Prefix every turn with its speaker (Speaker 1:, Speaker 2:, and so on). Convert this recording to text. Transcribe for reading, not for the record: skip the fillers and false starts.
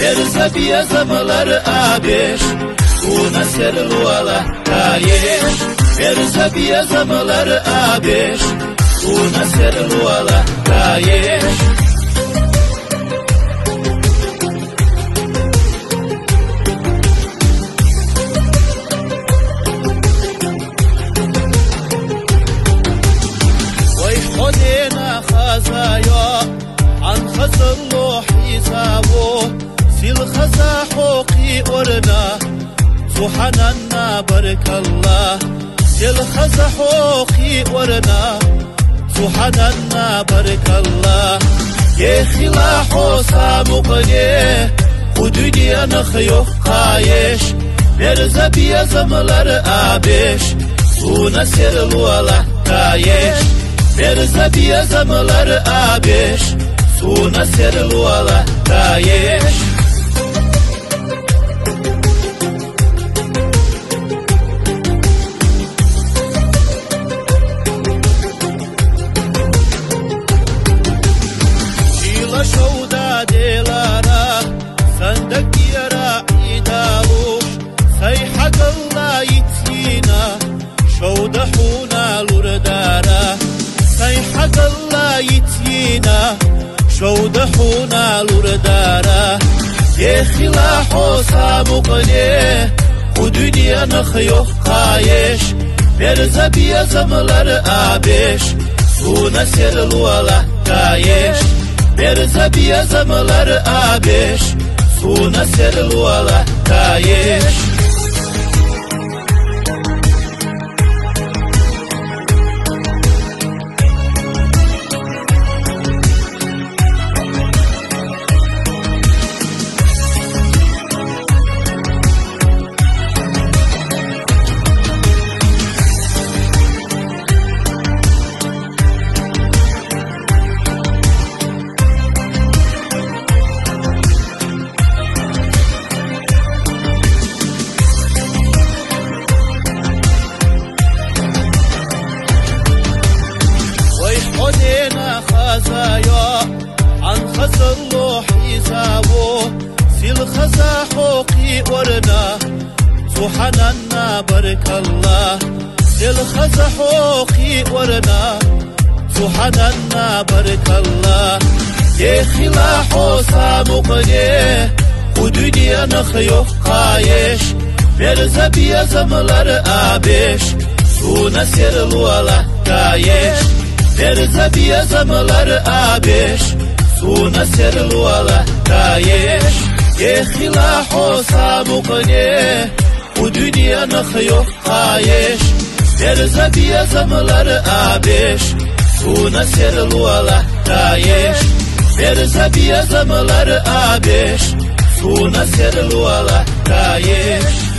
Speaker 1: Verza biyazamaları abeş, una serluala kayeş. Verza biyazamaları abeş, una serluala kayeş. Odena khazayo an khazallo hisabu sil khaza huqi orna subhanallah barakallah sil khaza huqi orna subhanallah barakallah ye khilahu samuqne hududiya nakhyuf qayesh verza biyazamalar abesh una serluala kayesh. Verza biyazamaları abeş, suna serluala kayeş. Şila şovda delara, sandak yara idavuş, sayhakalla yitina, şovda huna lurdara. حق الله يتينا شودحونا لوردارا يا خلاح سامقني ودنيا نخيوخ قايش برزا بيزملر آبش سونا سرلوالا قايش برزا بيزملر آبش سونا سرلوالا قايش. Odena khazayo an khazallo hisabu sil khaza huqi orna subhanallah barakallah sil khaza huqi orna subhanallah barakallah ye khilahu samuqne hududiya nakhyuf qayesh verza biyazamalar abesh suna serluala kayesh. Verza biyazamalar abeş, suna serluala kayeş. Ye khilahu samuqne hududiya nakhyuf qayesh verza biyazamalar abeş suna serluala kayesh. Verza biyazamalar abeş suna serluala kayesh.